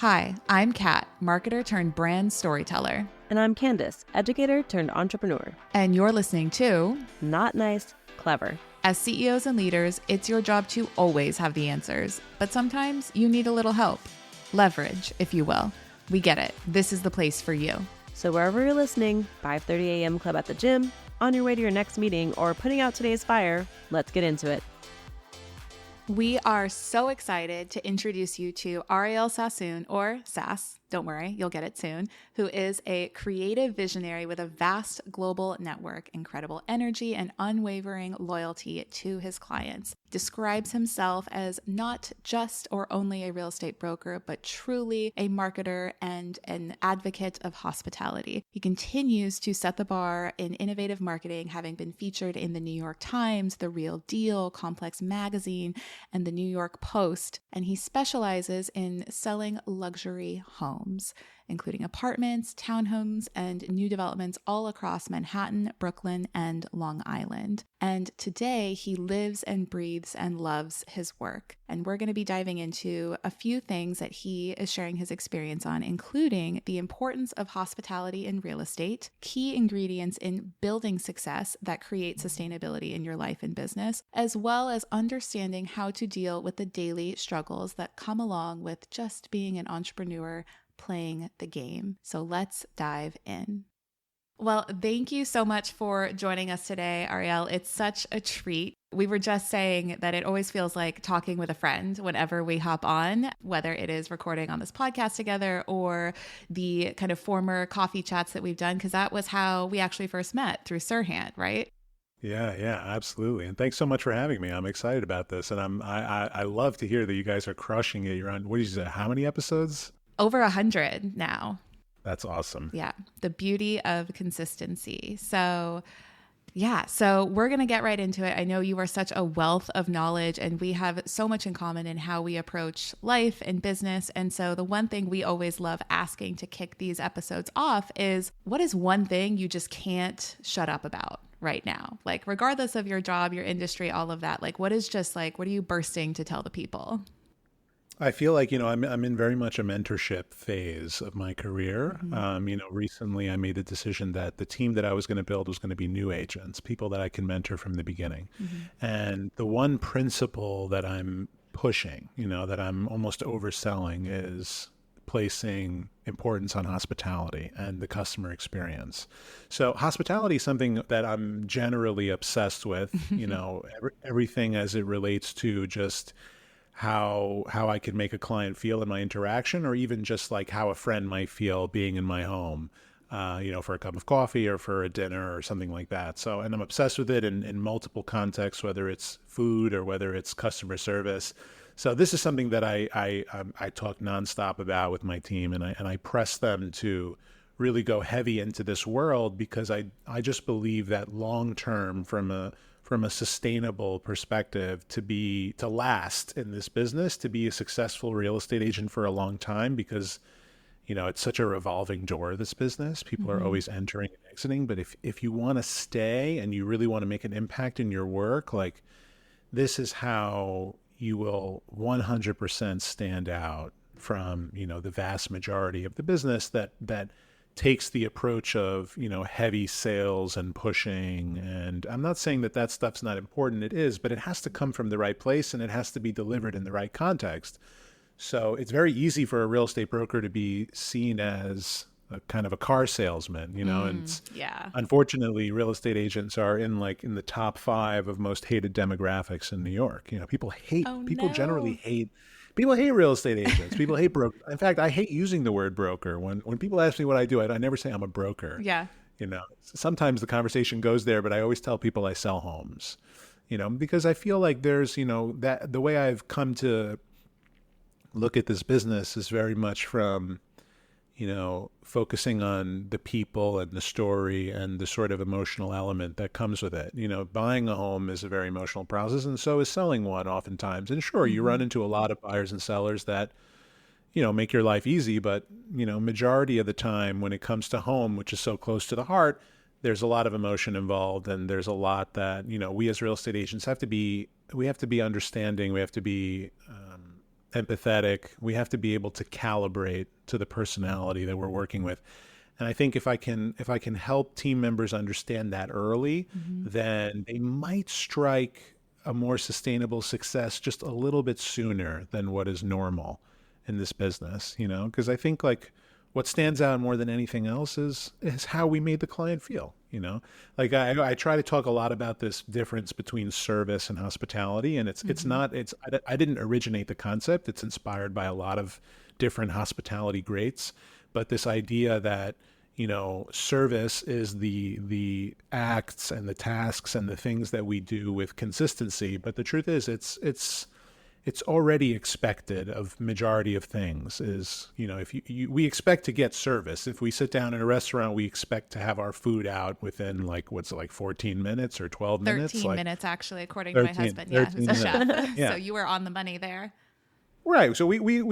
Hi, I'm Kat, marketer turned brand storyteller. And I'm Candace, educator turned entrepreneur. And you're listening to Not Nice, Clever. As CEOs and leaders, it's your job to always have the answers, but sometimes you need a little help. Leverage, if you will. We get it. This is the place for you. So wherever you're listening, 5:30 a.m. club at the gym, on your way to your next meeting, or putting out today's fire, let's get into it. We are so excited to introduce you to Ariel Sassoon, or Sass, don't worry, you'll get it soon, who is a creative visionary with a vast global network, incredible energy, and unwavering loyalty to his clients. Describes himself as not just or only a real estate broker, but truly a marketer and an advocate of hospitality. He continues to set the bar in innovative marketing, having been featured in the New York Times, The Real Deal, Complex Magazine, and the New York Post, and he specializes in selling luxury homes, including apartments, townhomes, and new developments all across Manhattan, Brooklyn, and Long Island. And today he lives and breathes and loves his work. And we're going to be diving into a few things that he is sharing his experience on, including the importance of hospitality in real estate, key ingredients in building success that create sustainability in your life and business, as well as understanding how to deal with the daily struggles that come along with just being an entrepreneur playing the game. So let's dive in. Well, thank you so much for joining us today, Ariel. It's such a treat. We were just saying that it always feels like talking with a friend whenever we hop on, whether it is recording on this podcast together or the kind of former coffee chats that we've done, because that was how we actually first met, through Sirhan, right? Yeah, absolutely. And thanks so much for having me. I'm excited about this. And I love to hear that you guys are crushing it. You're on, what did you say, how many episodes? Over 100 now. That's awesome. Yeah, the beauty of consistency. So we're going to get right into it. I know you are such a wealth of knowledge, and we have so much in common in how we approach life and business. And so the one thing we always love asking to kick these episodes off is, what is one thing you just can't shut up about right now? Like, regardless of your job, your industry, all of that, like, what are you bursting to tell the people? I feel like, I'm in very much a mentorship phase of my career. Recently I made the decision that the team that I was going to build was going to be new agents, people that I can mentor from the beginning. And the one principle that I'm pushing, that I'm almost overselling, is placing importance on hospitality and the customer experience. So hospitality is something that I'm generally obsessed with, everything as it relates to just how I could make a client feel in my interaction, or even just like how a friend might feel being in my home, for a cup of coffee or for a dinner or something like that. So, and I'm obsessed with it in multiple contexts, whether it's food or whether it's customer service. So this is something that I talk nonstop about with my team, and I press them to really go heavy into this world, because I just believe that long term, from a sustainable perspective, to last in this business, to be a successful real estate agent for a long time, because it's such a revolving door, this business. People are always entering and exiting. But if you want to stay and you really want to make an impact in your work, like, this is how you will 100% stand out from the vast majority of the business that takes the approach of, heavy sales and pushing. And I'm not saying that stuff's not important. It is, but it has to come from the right place, and it has to be delivered in the right context. So it's very easy for a real estate broker to be seen as a kind of a car salesman, and unfortunately, real estate agents are in the top 5 of most hated demographics in New York. People generally hate. People hate real estate agents. People hate brokers. In fact, I hate using the word broker. When people ask me what I do, I never say I'm a broker. Yeah. Sometimes the conversation goes there, but I always tell people I sell homes, because I feel like there's, that the way I've come to look at this business is very much from, focusing on the people and the story and the sort of emotional element that comes with it. Buying a home is a very emotional process, and so is selling one oftentimes. And sure, you run into a lot of buyers and sellers that, make your life easy, but, majority of the time when it comes to home, which is so close to the heart, there's a lot of emotion involved, and there's a lot that, we as real estate agents have to be understanding. We have to be empathetic. We have to be able to calibrate to the personality that we're working with. And I think if I can help team members understand that early, then they might strike a more sustainable success just a little bit sooner than what is normal in this business, because I think like what stands out more than anything else is how we made the client feel, like I try to talk a lot about this difference between service and hospitality, and I didn't originate the concept. It's inspired by a lot of different hospitality greats, but this idea that service is the acts and the tasks and the things that we do with consistency. But the truth is, it's already expected of majority of things. Is if we expect to get service. If we sit down in a restaurant, we expect to have our food out within 14 minutes or 12 minutes. 13 minutes, actually, according to my husband. Yeah, who's a chef. Yeah. So you were on the money there. Right. So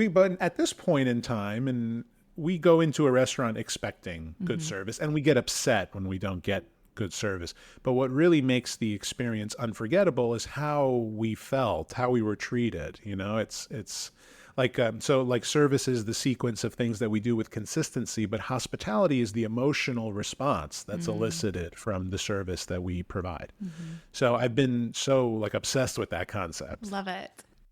but at this point in time, and we go into a restaurant expecting good service, and we get upset when we don't get good service. But what really makes the experience unforgettable is how we felt, how we were treated. It's like, service is the sequence of things that we do with consistency, but hospitality is the emotional response that's elicited from the service that we provide. So I've been so obsessed with that concept. Love it.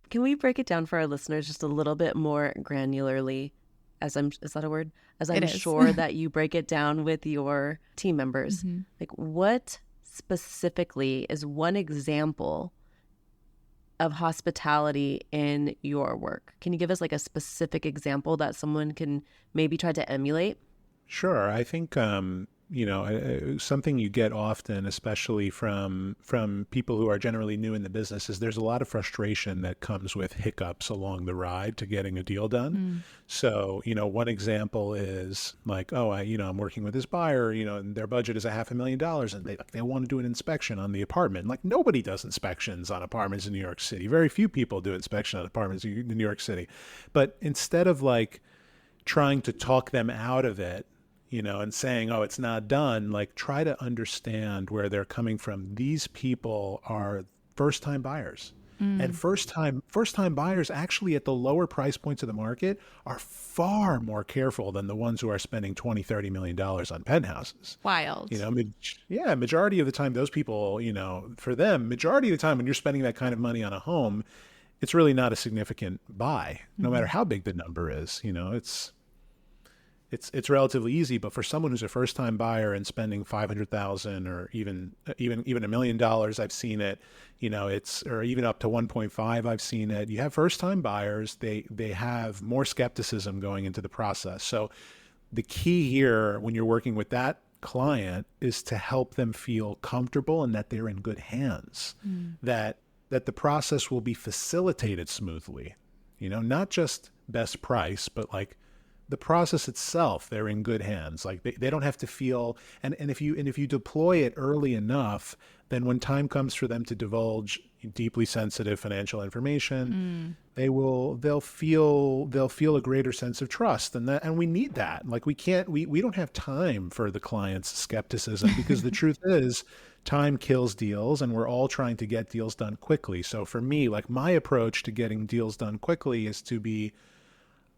Can we break it down for our listeners just a little bit more granularly? Is that a word? As I'm sure that you break it down with your team members. Like, what specifically is one example of hospitality in your work? Can you give us a specific example that someone can maybe try to emulate? Sure. I think, something you get often, especially from people who are generally new in the business, is there's a lot of frustration that comes with hiccups along the ride to getting a deal done. So, one example is I'm working with this buyer, and their budget is $500,000, and they want to do an inspection on the apartment. Like, nobody does inspections on apartments in New York City. Very few people do inspection on apartments in New York City. But instead of trying to talk them out of it, and saying, oh, it's not done, try to understand where they're coming from. These people are first-time buyers. And first-time buyers actually at the lower price points of the market are far more careful than the ones who are spending $20-30 million on penthouses. Wild. Majority of the time, those people, for them, majority of the time when you're spending that kind of money on a home, it's really not a significant buy, no matter how big the number is. It's relatively easy, but for someone who's a first-time buyer and spending $500,000 or even $1 million, I've seen it. Or even up to 1.5, I've seen it. You have first-time buyers; they have more skepticism going into the process. So, the key here when you're working with that client is to help them feel comfortable and that they're in good hands. That the process will be facilitated smoothly. Not just best price, but the process itself, they're in good hands. They don't have to feel, and if you deploy it early enough, then when time comes for them to divulge deeply sensitive financial information, they'll feel a greater sense of trust, and we need that. We don't have time for the client's skepticism, because the truth is, time kills deals, and we're all trying to get deals done quickly. So for me, my approach to getting deals done quickly is to be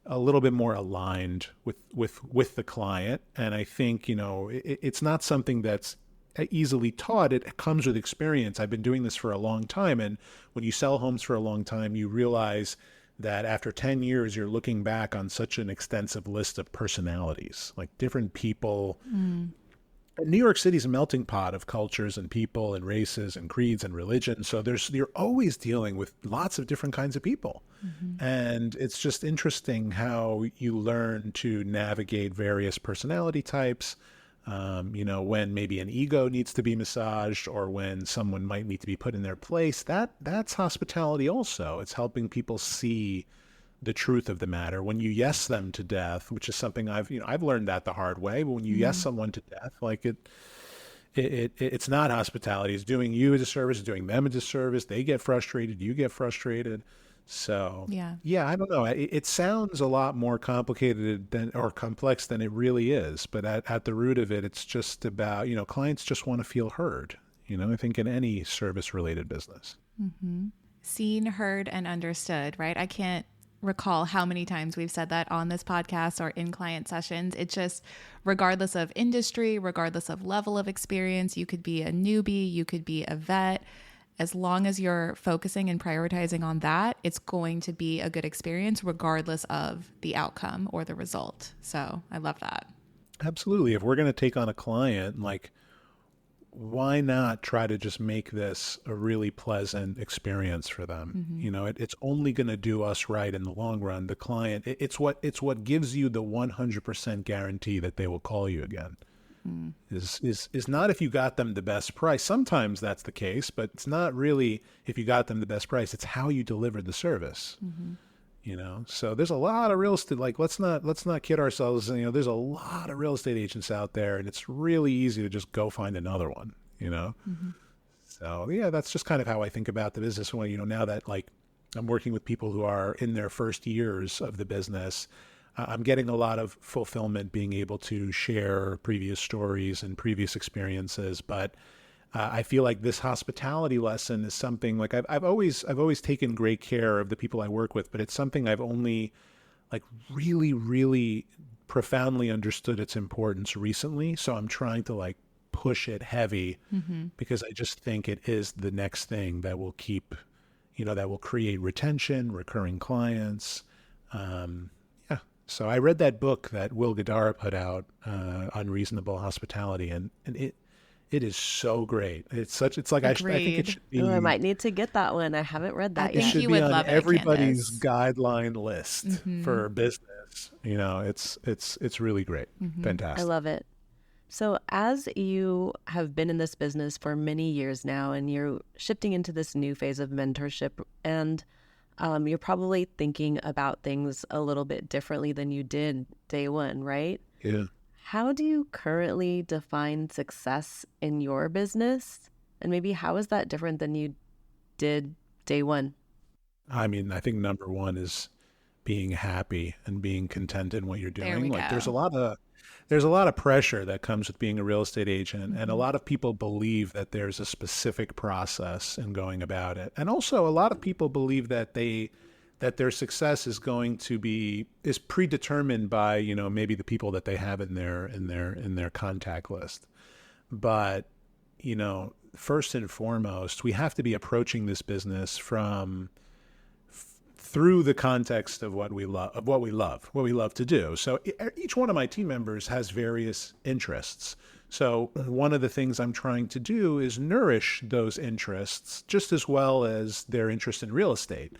a little bit more aligned with the client. And I think, it's not something that's easily taught. It comes with experience. I've been doing this for a long time. And when you sell homes for a long time, you realize that after 10 years, you're looking back on such an extensive list of personalities, different people. New York City is a melting pot of cultures and people and races and creeds and religion. So you're always dealing with lots of different kinds of people. And it's just interesting how you learn to navigate various personality types, when maybe an ego needs to be massaged, or when someone might need to be put in their place. That's hospitality also. It's helping people see the truth of the matter. When you yes them to death, which is something I've learned that the hard way, but when you yes someone to death, it's not hospitality. It's doing you a disservice, it's doing them a disservice. They get frustrated, you get frustrated. So I don't know. It sounds a lot more complicated or complex than it really is. But at the root of it, it's just about, clients just want to feel heard, I think in any service related business. Seen, heard, and understood, right? I can't recall how many times we've said that on this podcast or in client sessions. It's just, regardless of industry, regardless of level of experience, you could be a newbie, you could be a vet. As long as you're focusing and prioritizing on that, it's going to be a good experience regardless of the outcome or the result. So I love that. Absolutely. If we're going to take on a client, like, why not try to just make this a really pleasant experience for them? It's only going to do us right in the long run. The client, it's what gives you the 100% guarantee that they will call you again. Is not if you got them the best price. Sometimes that's the case, but it's not really if you got them the best price. It's how you delivered the service. So there's a lot of real estate, like, let's not kid ourselves. There's a lot of real estate agents out there, and it's really easy to just go find another one, So yeah, that's just kind of how I think about the business. When, now that, like, I'm working with people who are in their first years of the business, I'm getting a lot of fulfillment being able to share previous stories and previous experiences. But I feel like this hospitality lesson is something, like, I've always taken great care of the people I work with, but it's something I've only, like, really, really profoundly understood its importance recently. So I'm trying to, like, push it heavy because I just think it is the next thing that will keep, that will create retention, recurring clients. So I read that book that Will Guidara put out, Unreasonable Hospitality, and it is so great. It's like, I think it should be. Oh, I might need to get that one. I haven't read that I yet. think It should you be would on love it, everybody's Candace. guideline list for business. It's really great. Fantastic. I love it. So as you have been in this business for many years now, and you're shifting into this new phase of mentorship, and you're probably thinking about things a little bit differently than you did day one, right? Yeah. How do you currently define success in your business? And maybe how is that different than you did day one? I mean, I think number one is being happy and being content in what you're doing. There we Like, go. there's a lot of pressure that comes with being a real estate agent, and a lot of people believe that there's a specific process in going about it. And also, a lot of people believe that their success is predetermined by, maybe the people that they have in their contact list. But, first and foremost, we have to be approaching this business through the context of what we love to do. So each one of my team members has various interests. So one of the things I'm trying to do is nourish those interests just as well as their interest in real estate.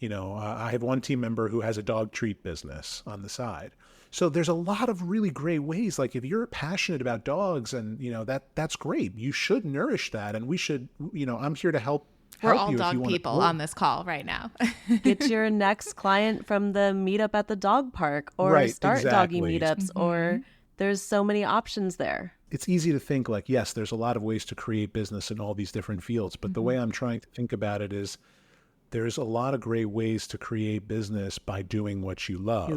I have one team member who has a dog treat business on the side. So there's a lot of really great ways. Like, if you're passionate about dogs, and that's great. You should nourish that, and we should. I'm here to help. We're all you dog people on this call right now. Get your next client from the meetup at the dog park, or Right, start exactly. doggy meetups, or there's so many options there. It's easy to think, like, yes, there's a lot of ways to create business in all these different fields. But the way I'm trying to think about it is, there's a lot of great ways to create business by doing what you love.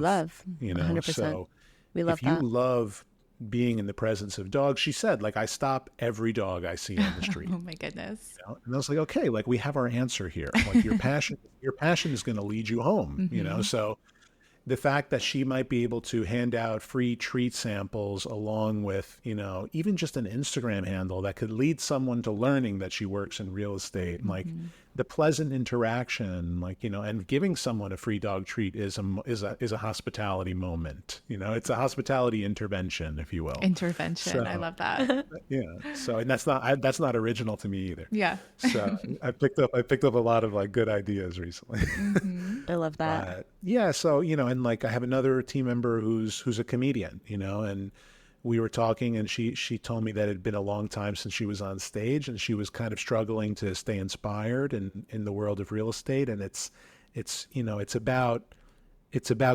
100%. So We love if you that. love being in the presence of dogs, she said, like, I stop every dog I see on the street. Oh my goodness. And I was like, okay, like, we have our answer here. Like, your passion is going to lead you home, So the fact that she might be able to hand out free treat samples along with, even just an Instagram handle that could lead someone to learning that she works in real estate, and, like, the pleasant interaction, like, and giving someone a free dog treat is a hospitality moment. It's a hospitality intervention, if you will. Intervention. I love that. Yeah. So, and that's not original to me either. Yeah. So I picked up a lot of, like, good ideas recently. I love that. Yeah. So, and, like, I have another team member who's a comedian, and we were talking, and she told me that it had been a long time since she was on stage, and she was kind of struggling to stay inspired in the world of real estate. And it's about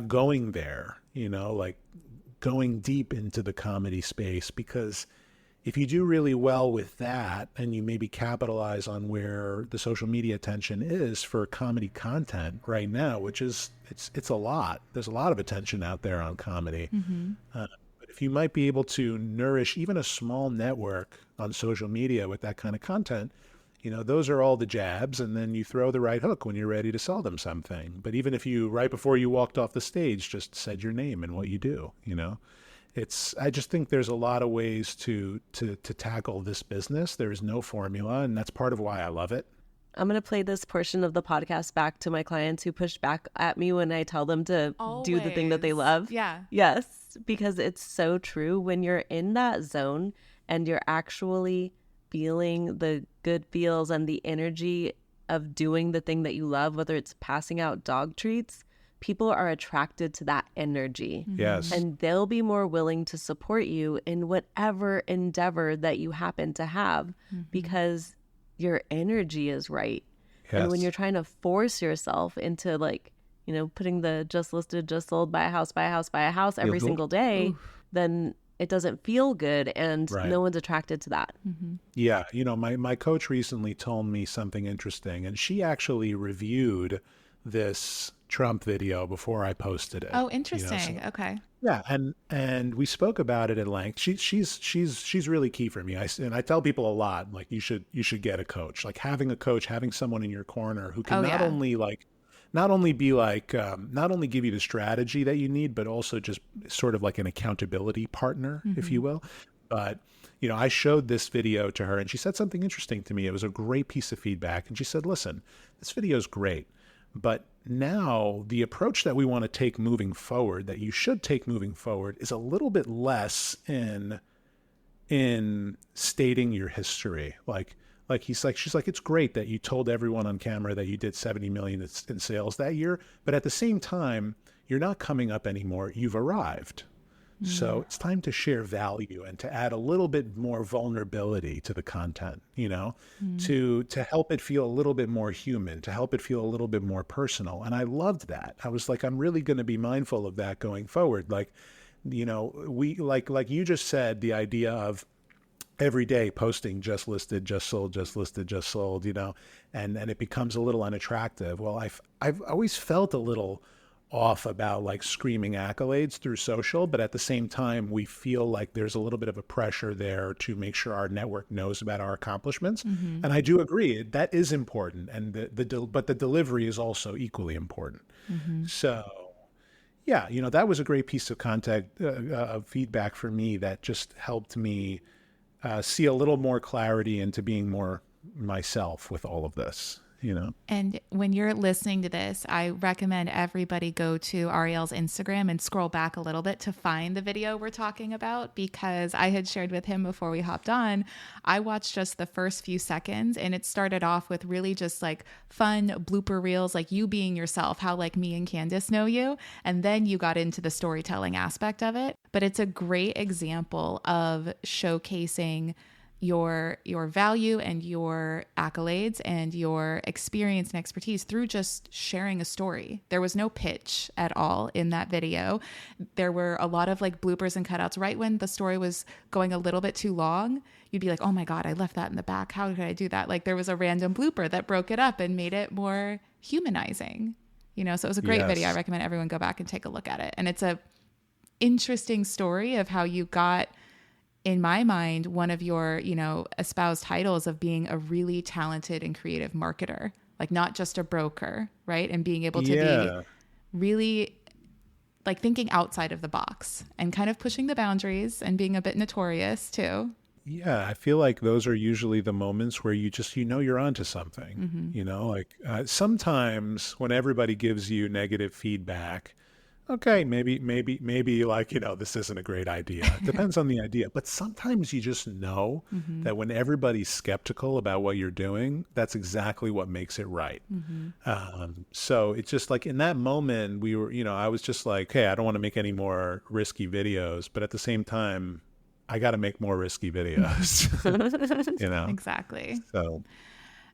going there, like, going deep into the comedy space, because if you do really well with that, and you maybe capitalize on where the social media attention is for comedy content right now, which is, it's a lot. There's a lot of attention out there on comedy. But if you might be able to nourish even a small network on social media with that kind of content, those are all the jabs, and then you throw the right hook when you're ready to sell them something. But even if you, right before you walked off the stage, just said your name and what you do, I just think there's a lot of ways to tackle this business. There is no formula, and that's part of why I love it. I'm going to play this portion of the podcast back to my clients who push back at me when I tell them to do the thing that they love. Yeah. Yes, because it's so true. When you're in that zone and you're actually feeling the good feels and the energy of doing the thing that you love, whether it's passing out dog treats, people are attracted to that energy. Yes. And they'll be more willing to support you in whatever endeavor that you happen to have because your energy is right. Yes. And when you're trying to force yourself into putting the just listed, just sold, buy a house every single day, then it doesn't feel good, and no one's attracted to that. Yeah. My coach recently told me something interesting, and she actually reviewed this Trump video before I posted it. Oh, interesting. Okay. Yeah, and we spoke about it at length. She's really key for me. I tell people a lot, like you should get a coach. Like having a coach, having someone in your corner who can not only give you the strategy that you need, but also just sort of like an accountability partner, if you will. But I showed this video to her, and she said something interesting to me. It was a great piece of feedback, and she said, "Listen, this video is great, but now the approach that we want to take moving forward, that you should take moving forward, is a little bit less in stating your history. She's like, it's great that you told everyone on camera that you did 70 million in sales that year, but at the same time, you're not coming up anymore. You've arrived. So it's time to share value and to add a little bit more vulnerability to the content, to help it feel a little bit more human, to help it feel a little bit more personal." And I loved that. I was like, I'm really going to be mindful of that going forward. We like you just said, the idea of every day posting just listed, just sold, just listed, just sold, and it becomes a little unattractive. Well, I've always felt a little off about like screaming accolades through social, but at the same time, we feel like there's a little bit of a pressure there to make sure our network knows about our accomplishments. And I do agree that is important, and but the delivery is also equally important. So yeah, that was a great piece of feedback for me that just helped me see a little more clarity into being more myself with all of this. And when you're listening to this, I recommend everybody go to Ariel's Instagram and scroll back a little bit to find the video we're talking about, because I had shared with him before we hopped on, I watched just the first few seconds, and it started off with really just like fun blooper reels, like you being yourself, how like me and Candace know you. And then you got into the storytelling aspect of it. But it's a great example of showcasing your value and your accolades and your experience and expertise through just sharing a story. There was no pitch at all in that video. There were a lot of like bloopers and cutouts. Right when the story was going a little bit too long, you'd be like, oh my God, I left that in the back. How could I do that? Like there was a random blooper that broke it up and made it more humanizing, so it was a great video. I recommend everyone go back and take a look at it. And it's a interesting story of how you got, in my mind, one of your, espoused titles of being a really talented and creative marketer, like not just a broker, right? And being able to be really like thinking outside of the box and kind of pushing the boundaries and being a bit notorious too. Yeah, I feel like those are usually the moments where you just, you're onto something, sometimes when everybody gives you negative feedback, okay, maybe like, this isn't a great idea. It depends on the idea. But sometimes you just know that when everybody's skeptical about what you're doing, that's exactly what makes it right. So it's just like in that moment, we were, I was just like, hey, I don't want to make any more risky videos. But at the same time, I got to make more risky videos, Exactly.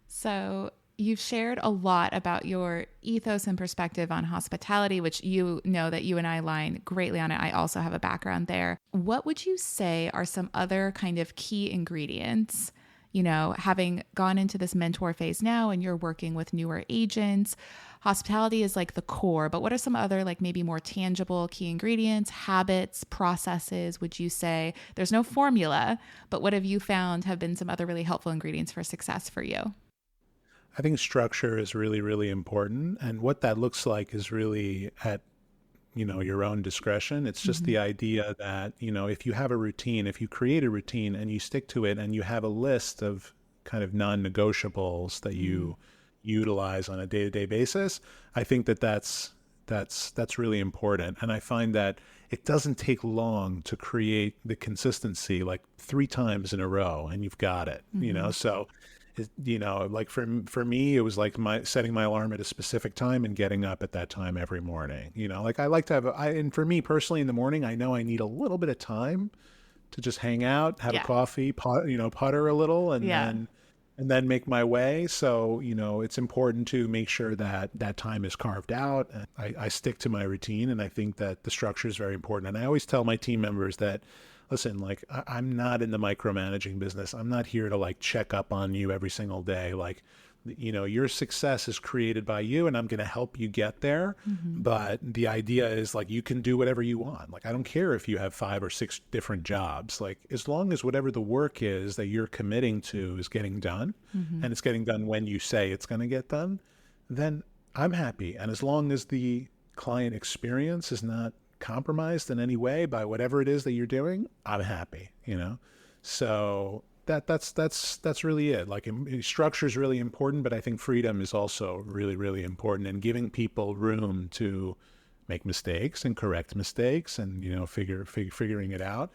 So you've shared a lot about your ethos and perspective on hospitality, which that you and I align greatly on it. I also have a background there. What would you say are some other kind of key ingredients having gone into this mentor phase now and you're working with newer agents, hospitality is like the core, but what are some other like maybe more tangible key ingredients, habits, processes, would you say? There's no formula, but what have you found have been some other really helpful ingredients for success for you? I think structure is really, really important. And what that looks like is really at your own discretion. It's just the idea that, if you have a routine, if you create a routine and you stick to it and you have a list of kind of non-negotiables that you utilize on a day-to-day basis, I think that that's really important. And I find that it doesn't take long to create the consistency, like 3 times in a row and you've got it, so like for me, it was like setting my alarm at a specific time and getting up at that time every morning. Like I like to have, and for me personally in the morning, I know I need a little bit of time to just hang out, have a coffee, putter a little, and then make my way. So, it's important to make sure that that time is carved out. And I stick to my routine, and I think that the structure is very important. And I always tell my team members that, listen, like I'm not in the micromanaging business. I'm not here to like check up on you every single day. Like, your success is created by you and I'm going to help you get there. But the idea is like, you can do whatever you want. Like, I don't care if you have 5 or 6 different jobs, like as long as whatever the work is that you're committing to is getting done and it's getting done when you say it's going to get done, then I'm happy. And as long as the client experience is not compromised in any way by whatever it is that you're doing, I'm happy, So that's really it. Like structure is really important, but I think freedom is also really, really important, and giving people room to make mistakes and correct mistakes and, figuring it out.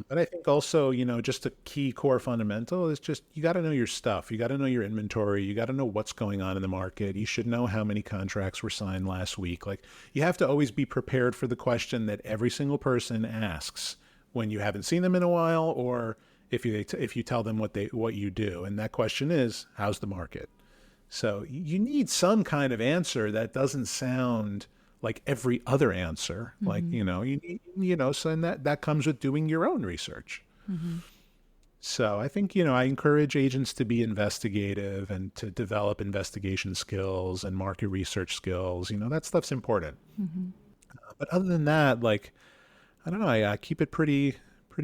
But I think also, just a key core fundamental is just, you got to know your stuff. You got to know your inventory. You got to know what's going on in the market. You should know how many contracts were signed last week. Like, you have to always be prepared for the question that every single person asks when you haven't seen them in a while, or if you tell them what you do. And that question is, how's the market? So you need some kind of answer that doesn't sound like every other answer. Like, you need, so and that comes with doing your own research. So I think, I encourage agents to be investigative and to develop investigation skills and market research skills. That stuff's important. But other than that, like, I don't know, I keep it pretty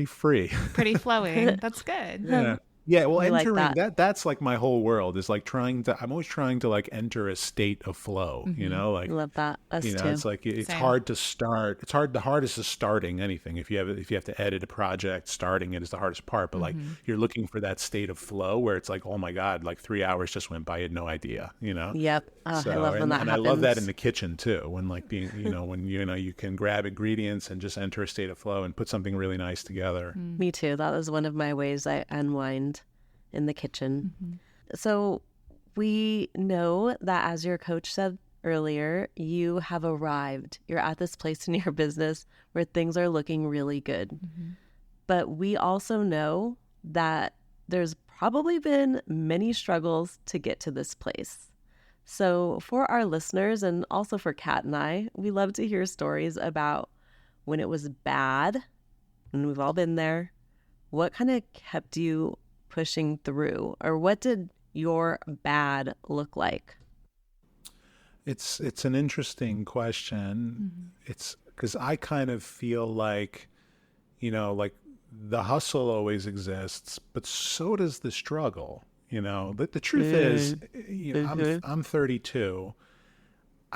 free. Pretty flowing. That's good. Yeah. Yeah, well, I like entering that. that's like my whole world is like I'm always trying to like enter a state of flow, like, I love that. Us too. it's like, it's Same. hard to start. The hardest is starting anything. If you have to edit a project, starting it is the hardest part, but like you're looking for that state of flow where it's like, oh my God, like 3 hours just went by, I had no idea, Yep. Oh, So, I love when that and happens. I love that in the kitchen too, when like being, when you can grab ingredients and just enter a state of flow and put something really nice together. Me too. That was one of my ways I unwind in the kitchen. So we know that, as your coach said earlier, you have arrived. You're at this place in your business where things are looking really good. But we also know that there's probably been many struggles to get to this place. So for our listeners, and also for Kat and I, we love to hear stories about when it was bad, and we've all been there. What kind of kept you pushing through, or what did your bad look like? It's an interesting question. It's because I kind of feel like, like the hustle always exists, but so does the struggle. But the truth is, I'm 32.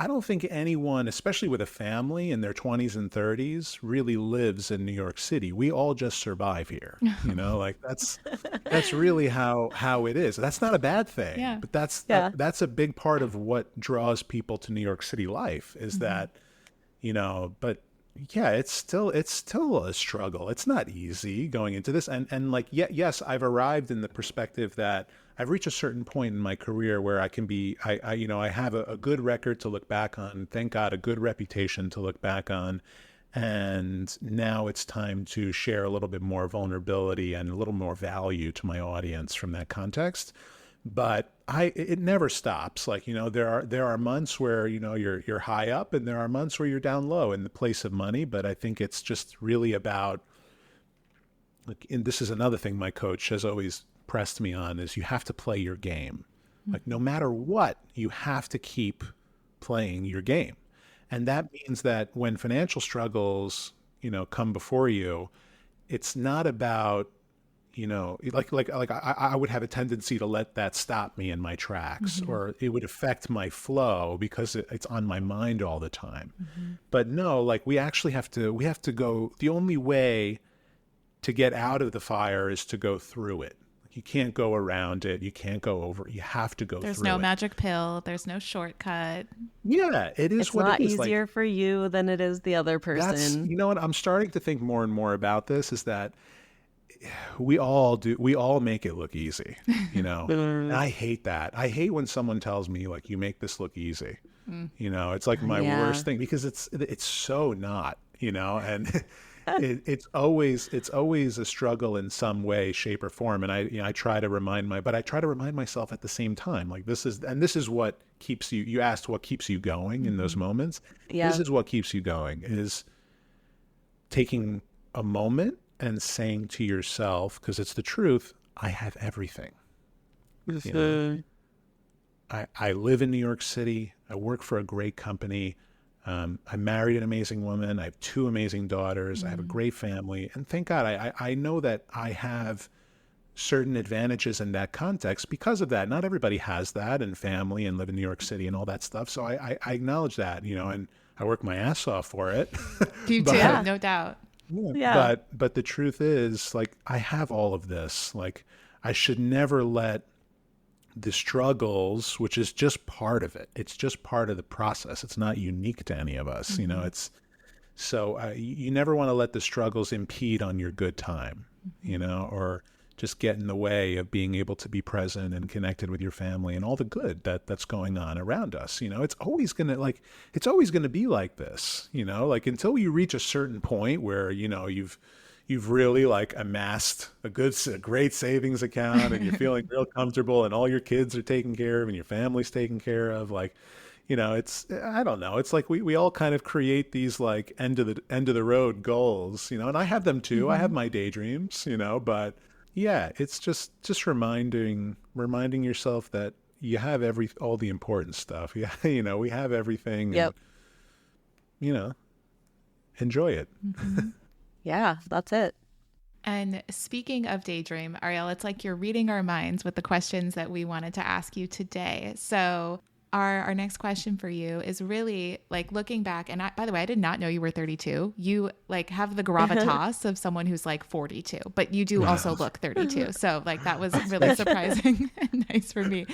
I don't think anyone, especially with a family in their 20s and 30s, really lives in New York City. We all just survive here. Like that's really how it is. That's not a bad thing, but that's a big part of what draws people to New York City life is that, but yeah, it's still a struggle. It's not easy going into this. And like, yes, I've arrived in the perspective that I've reached a certain point in my career where I can be, I have a good record to look back on. Thank God, a good reputation to look back on. And now it's time to share a little bit more vulnerability and a little more value to my audience from that context. But it never stops. Like, there are months where, you're high up, and there are months where you're down low in the place of money. But I think it's just really about, and this is another thing my coach has always pressed me on is you have to play your game. Like no matter what, you have to keep playing your game. And that means that when financial struggles, come before you, it's not about, I would have a tendency to let that stop me in my tracks, or it would affect my flow because it's on my mind all the time. But no, like we actually have to go, the only way to get out of the fire is to go through it. You can't go around it. You can't go over it. You have to go through it. There's no magic pill. There's no shortcut. Yeah, it is what it is. It's not easier for you than it is the other person. You know what? I'm starting to think more and more about this is that we all make it look easy, And I hate that. I hate when someone tells me like, you make this look easy. It's like my worst thing because it's so not, and it's always a struggle in some way, shape, or form. And I try to remind myself at the same time, like this is what keeps you. You asked what keeps you going in those moments. Yeah. This is what keeps you going, is taking a moment and saying to yourself, because it's the truth, I have everything. I live in New York City. I work for a great company. I married an amazing woman. I have 2 amazing daughters. I have a great family. And thank God, I know that I have certain advantages in that context because of that. Not everybody has that, and family, and live in New York City and all that stuff. So I acknowledge that, and I work my ass off for it. You too, no doubt. Yeah. But the truth is, like, I have all of this. Like, I should never let the struggles, which is just part of it. It's just part of the process. It's not unique to any of us. It's so you never want to let the struggles impede on your good time, or just get in the way of being able to be present and connected with your family and all the good that's going on around us. It's always going to be like this, like until you reach a certain point where, you've really like amassed a great savings account and you're feeling real comfortable and all your kids are taken care of and your family's taken care of. Like, it's, I don't know. It's like we all kind of create these like end of the road goals, and I have them too. I have my daydreams, but yeah, it's just reminding yourself that you have all the important stuff. Yeah. We have everything. Yep. And, enjoy it. Yeah, that's it. And speaking of daydream, Ariel, it's like you're reading our minds with the questions that we wanted to ask you today. So our next question for you is really like looking back. And by the way, I did not know you were 32. You like have the gravitas of someone who's like 42, but you do also look 32. So like that was really surprising and nice for me.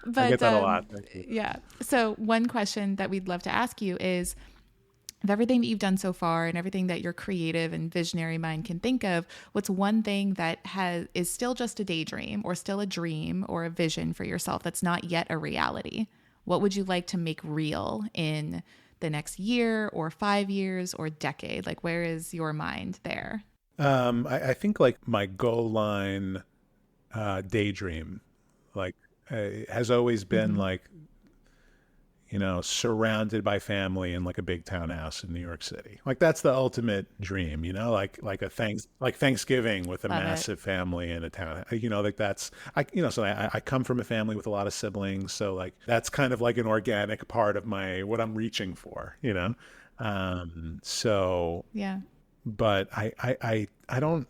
But I get that a lot. Thank you. Yeah. So one question that we'd love to ask you is, of everything that you've done so far and everything that your creative and visionary mind can think of, what's one thing that is still just a daydream or still a dream or a vision for yourself that's not yet a reality? What would you like to make real in the next year or 5 years or decade? Like, where is your mind there? I think like my goal line daydream, like has always been like, surrounded by family in like a big townhouse in New York City. Like that's the ultimate dream, like Thanksgiving with a massive family in a town, like that's, so I come from a family with a lot of siblings. So like, that's kind of like an organic part of what I'm reaching for, so yeah, but I don't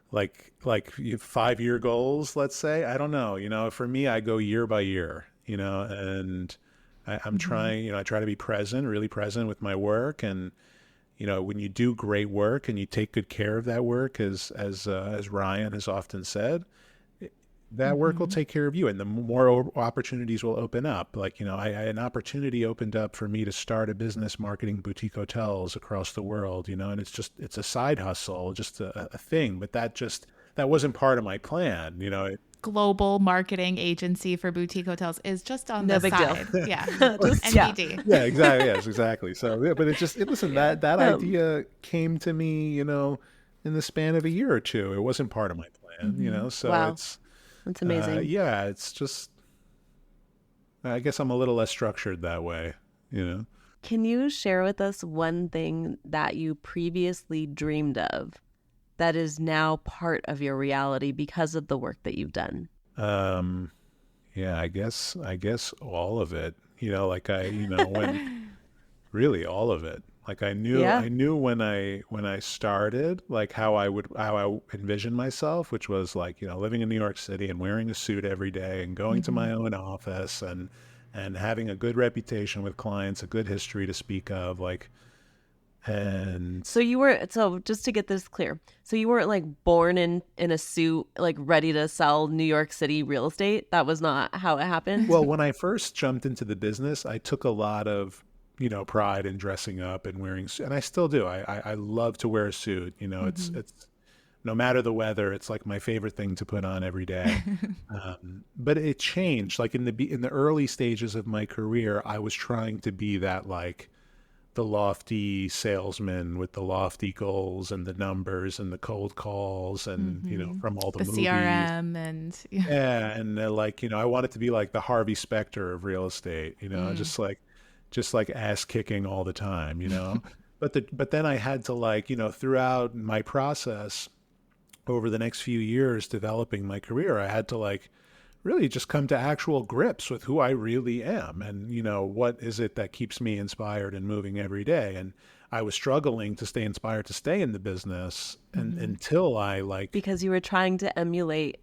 like 5-year goals, let's say. I don't know, for me, I go year by year, and I'm trying, I try to be present, really present with my work. And, when you do great work and you take good care of that work, as Ryan has often said, that work will take care of you, and the more opportunities will open up. Like, an opportunity opened up for me to start a business marketing boutique hotels across the world, and it's a side hustle, just a thing, but that wasn't part of my plan, Global marketing agency for boutique hotels is just on the side. Deal. Yeah. NBD. Yeah, exactly. Yes, exactly. So, yeah, but listen, that idea came to me, in the span of a year or two. It wasn't part of my plan, so wow. That's amazing. Yeah, it's just, I guess I'm a little less structured that way, Can you share with us one thing that you previously dreamed of that is now part of your reality because of the work that you've done? Yeah, I guess all of it. Like when really all of it. Like Yeah. I knew when I started, like how I envisioned myself, which was like, living in New York City and wearing a suit every day and going to my own office and having a good reputation with clients, a good history to speak of, like, and So just to get this clear, so you weren't like born in a suit, like ready to sell New York City real estate? That was not how it happened? well, when I first jumped into the business, I took a lot of, pride in dressing up and wearing, and I still do. I love to wear a suit. It's no matter the weather, it's like my favorite thing to put on every day. But it changed. Like in the early stages of my career, I was trying to be that, like, the lofty salesman with the lofty goals and the numbers and the cold calls and from all the The movies. CRM and Yeah, and like, I wanted to be like the Harvey Specter of real estate, just like ass kicking all the time. But then I had to, like, throughout my process over the next few years developing my career, I had to, like, really just come to actual grips with who I really am and, what is it that keeps me inspired and moving every day. And I was struggling to stay inspired to stay in the business and until I, like, Because you were trying to emulate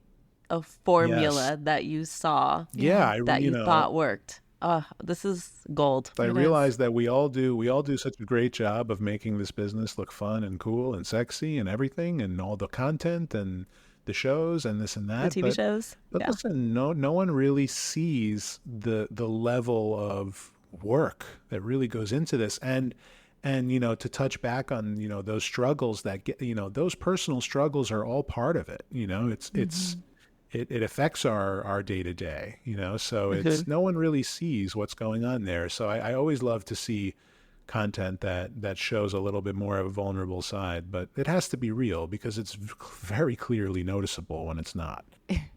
a formula yes, that you saw yeah, that you thought worked. Oh, this is gold. I It realized that we all do such a great job of making this business look fun and cool and sexy and everything and all the content and the shows and this and The that. TV shows. But Yeah. listen, no one really sees the level of work that really goes into this. And to touch back on, those struggles that get, those personal struggles are all part of it. It affects our day to day, so it's no one really sees what's going on there. So I always love to see content that shows a little bit more of a vulnerable side, but it has to be real because it's very clearly noticeable when it's not.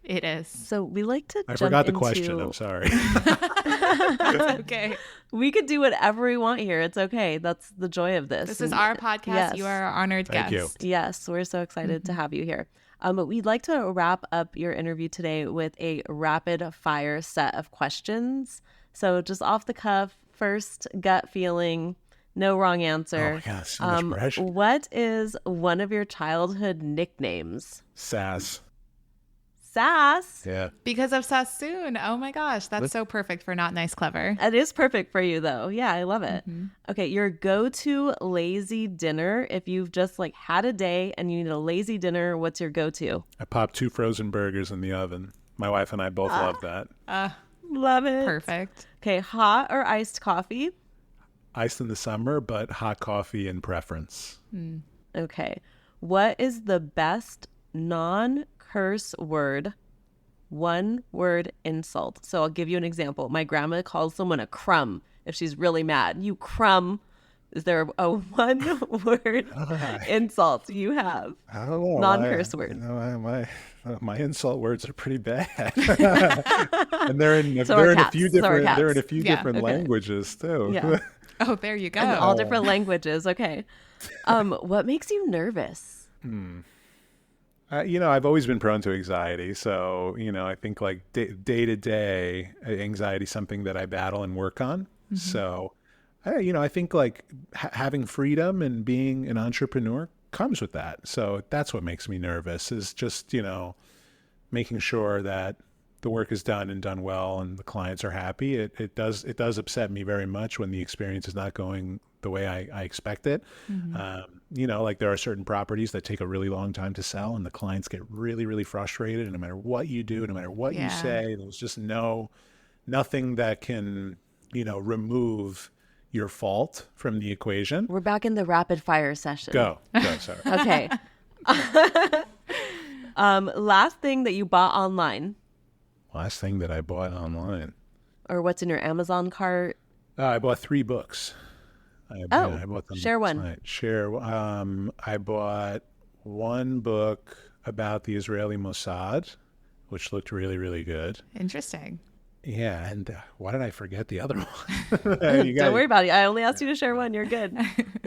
it is. So we like to I jump forgot the into... question. I'm sorry. That's okay. We could do whatever we want here. It's okay. That's the joy of this. This is our podcast. Yes. You are our honored Thank guest. you. Yes, we're so excited to have you here. We'd like to wrap up your interview today with a rapid fire set of questions. So just off the cuff, first gut feeling, no wrong answer. Oh my God, so much pressure. What is one of your childhood nicknames? Sass. Sass. Yeah. Because of Sassoon. Oh my gosh. That's so perfect for Not Nice Clever. It is perfect for you though. Yeah, I love it. Okay, your go-to lazy dinner. If you've just like had a day and you need a lazy dinner, what's your go-to? I popped 2 frozen burgers in the oven. My wife and I both love that. Love it. Perfect. Okay, hot or iced coffee? Iced in the summer, but hot coffee in preference. Okay. What is the best non-curse word, one word insult? So I'll give you an example. My grandma calls someone a crumb if she's really mad. You crumb. Is there a one word insult you have? I don't know. Non-curse word. My insult words are pretty bad, and they're in a few different languages too. Yeah. Oh, there you go. And all different languages. Okay. What makes you nervous? I've always been prone to anxiety, so I think like day to day anxiety is something that I battle and work on. So, I think like having freedom and being an entrepreneur comes with that. So that's what makes me nervous is just making sure that the work is done and done well and the clients are happy. It does upset me very much when the experience is not going the way I expect it. Like there are certain properties that take a really long time to sell and the clients get really, really frustrated. And no matter what you do, no matter what you say, there's just nothing that can, remove your fault from the equation. We're back in the rapid fire session. Go, sorry. Okay. Last thing that you bought online. Last thing that I bought online. Or what's in your Amazon cart? I bought 3 books. I bought them share one. tonight. I bought one book about the Israeli Mossad, which looked really, really good. Interesting. Yeah, and why did I forget the other one? Don't worry about it. I only asked you to share one. You're good.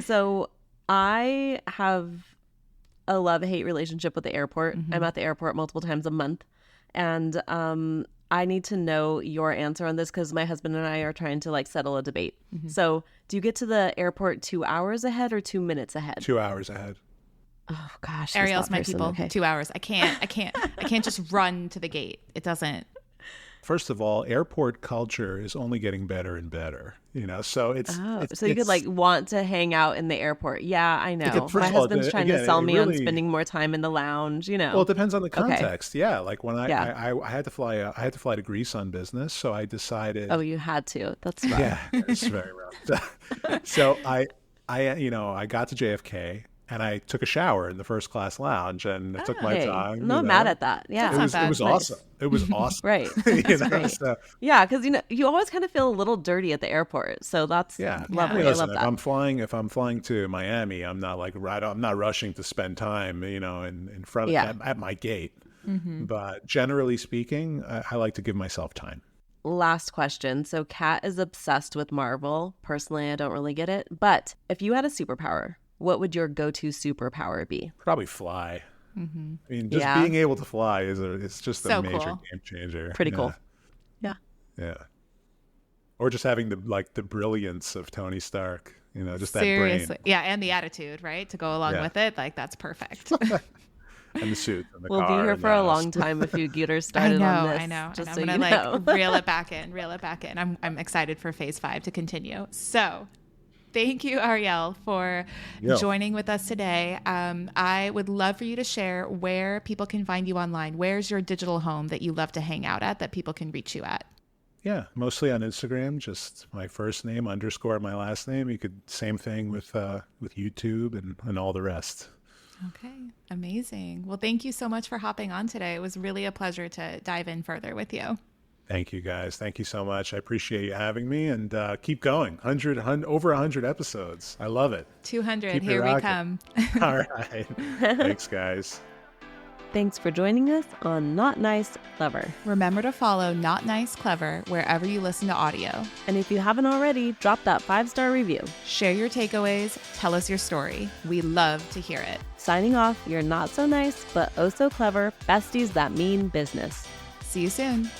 So I have a love-hate relationship with the airport. I'm at the airport multiple times a month. And I need to know your answer on this because my husband and I are trying to like settle a debate. So do you get to the airport 2 hours ahead or 2 minutes ahead? 2 hours ahead. Oh gosh. Ariel's my people. Okay. 2 hours. I can't just run to the gate. It doesn't. First of all, airport culture is only getting better and better, so so you could like want to hang out in the airport. Yeah, I know. My husband's trying to sell me on spending more time in the lounge, Well, it depends on the context. Okay. Yeah. Like when I had to fly, to Greece on business. So I decided. Oh, you had to. That's rough. Yeah, it's very rough. So I got to JFK. And I took a shower in the first class lounge, and I took my time. I'm not mad at that. Yeah, it was awesome. It was awesome. Right. Great. So, yeah, because you always kind of feel a little dirty at the airport, so that's lovely. Listen, I love that. If I'm flying to Miami, I'm not I'm not rushing to spend time, in front of at my gate. But generally speaking, I like to give myself time. Last question. So Kat is obsessed with Marvel. Personally, I don't really get it. But if you had a superpower, what would your go-to superpower be? Probably fly. I mean, just being able to fly it's just a major game changer. Pretty cool. Yeah. Yeah. Or just having the brilliance of Tony Stark, just Seriously. that brain. Yeah, and the attitude, right? To go along with it. Like, that's perfect. And the suit and the we'll car. We'll be here for a long time if you get her started on this. I know. Just and I'm going to reel it back in. I'm excited for phase 5 to continue. So thank you, Ariel, for joining with us today. I would love for you to share where people can find you online. Where's your digital home that you love to hang out at that people can reach you at? Yeah, mostly on Instagram, just my first name _ my last name. You could same thing with YouTube and all the rest. Okay, amazing. Well, thank you so much for hopping on today. It was really a pleasure to dive in further with you. Thank you, guys. Thank you so much. I appreciate you having me, and keep going. Over 100 episodes. I love it. 200. Here we come. All right. Thanks, guys. Thanks for joining us on Not Nice, Clever. Remember to follow Not Nice, Clever wherever you listen to audio. And if you haven't already, drop that 5-star review. Share your takeaways. Tell us your story. We love to hear it. Signing off, you're not so nice, but oh so clever besties that mean business. See you soon.